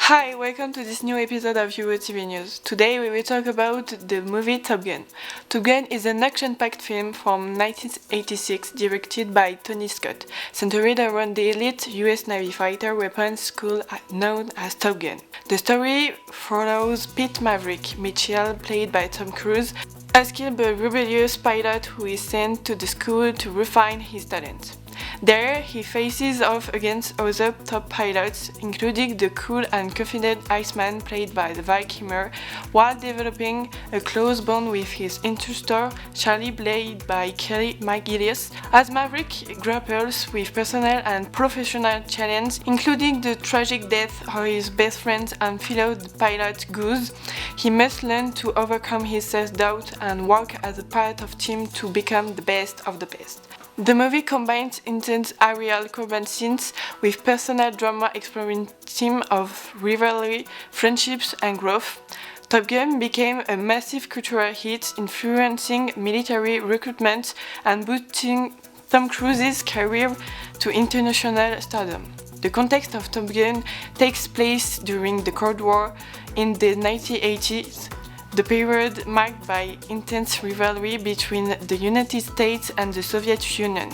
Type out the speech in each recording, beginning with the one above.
Hi, welcome to this new episode of Euro TV News. Today we will talk about the movie Top Gun. Top Gun is an action-packed film from 1986 directed by Tony Scott, centered around the elite US Navy fighter weapons school known as Top Gun. The story follows Pete Maverick Mitchell, played by Tom Cruise, a skilled but rebellious pilot who is sent to the school to refine his talent. There, he faces off against other top pilots, including the cool and confident Iceman played by Val Kilmer, while developing a close bond with his instructor, Charlie played by Kelly McGillis, as Maverick grapples with personal and professional challenges, including the tragic death of his best friend and fellow pilot Goose. He must learn to overcome his self-doubt and work as a part of a team to become the best of the best. The movie combines intense aerial combat scenes with personal drama exploring themes of rivalry, friendships, and growth. Top Gun became a massive cultural hit, influencing military recruitment and boosting Tom Cruise's career to international stardom. The context of Top Gun takes place during the Cold War in the 1980s. The period marked by intense rivalry between the United States and the Soviet Union.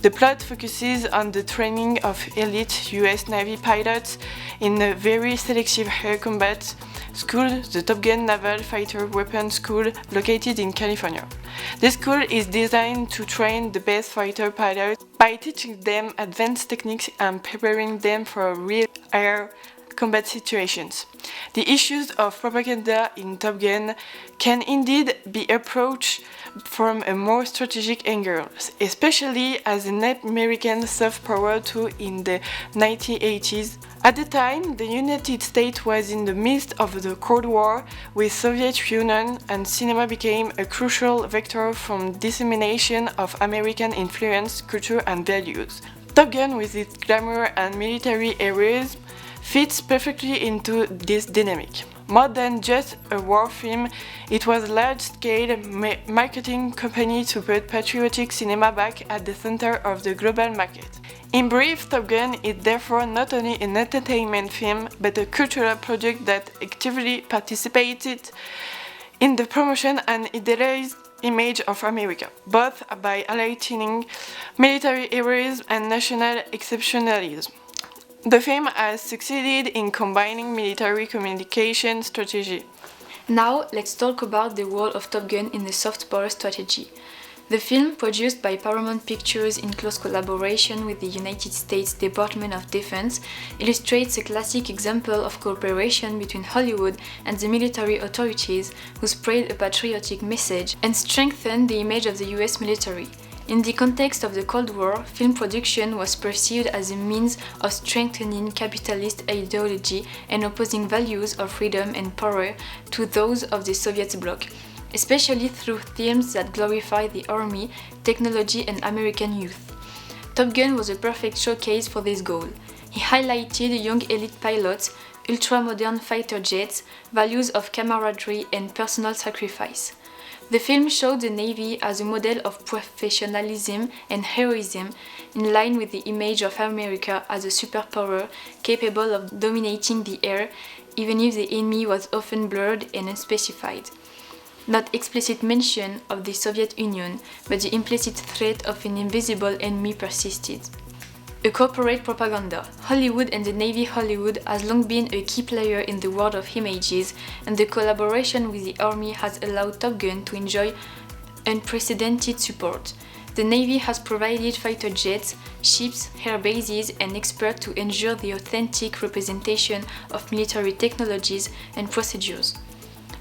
The plot focuses on the training of elite US Navy pilots in a very selective air combat school, the Top Gun Naval Fighter Weapons School, located in California. The school is designed to train the best fighter pilots by teaching them advanced techniques and preparing them for real air combat situations. The issues of propaganda in Top Gun can indeed be approached from a more strategic angle, especially as an American soft power tool in the 1980s. At the time, the United States was in the midst of the Cold War with Soviet Union, and cinema became a crucial vector for dissemination of American influence, culture, and values. Top Gun, with its glamour and military heroism, fits perfectly into this dynamic. More than just a war film, it was a large-scale marketing company to put patriotic cinema back at the center of the global market. In brief, Top Gun is therefore not only an entertainment film, but a cultural project that actively participated in the promotion and idealized image of America, both by highlighting military heroism and national exceptionalism. The film has succeeded in combining military communication strategy. Now, let's talk about the role of Top Gun in the soft power strategy. The film, produced by Paramount Pictures in close collaboration with the United States Department of Defense, illustrates a classic example of cooperation between Hollywood and the military authorities who spread a patriotic message and strengthened the image of the US military. In the context of the Cold War, film production was perceived as a means of strengthening capitalist ideology and opposing values of freedom and power to those of the Soviet bloc, especially through themes that glorify the army, technology, and American youth. Top Gun was a perfect showcase for this goal. He highlighted young elite pilots, ultra-modern fighter jets, values of camaraderie and personal sacrifice. The film showed the Navy as a model of professionalism and heroism, in line with the image of America as a superpower capable of dominating the air, even if the enemy was often blurred and unspecified. Not explicit mention of the Soviet Union, but the implicit threat of an invisible enemy persisted. A corporate propaganda. Hollywood and the Navy Hollywood has long been a key player in the world of images, and the collaboration with the Army has allowed Top Gun to enjoy unprecedented support. The Navy has provided fighter jets, ships, air bases, and experts to ensure the authentic representation of military technologies and procedures.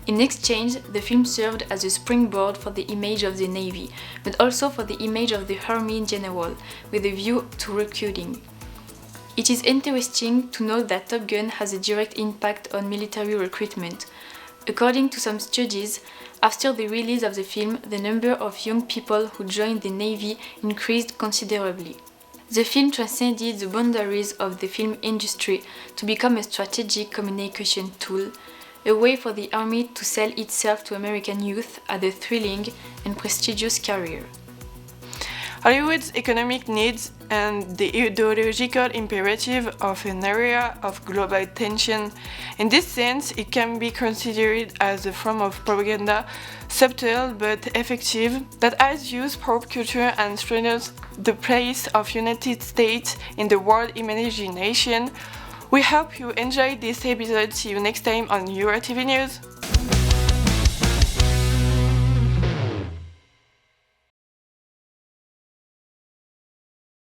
In exchange, the film served as a springboard for the image of the Navy, but also for the image of the Army in general, with a view to recruiting. It is interesting to note that Top Gun has a direct impact on military recruitment. According to some studies, after the release of the film, the number of young people who joined the Navy increased considerably. The film transcended the boundaries of the film industry to become a strategic communication tool, a way for the Army to sell itself to American youth as a thrilling and prestigious career. Hollywood's economic needs and the ideological imperative of an area of global tension. In this sense, it can be considered as a form of propaganda, subtle but effective, that has used pop culture and strengthens the place of United States in the world imagination. We hope you enjoyed this episode. See you next time on Euro TV News.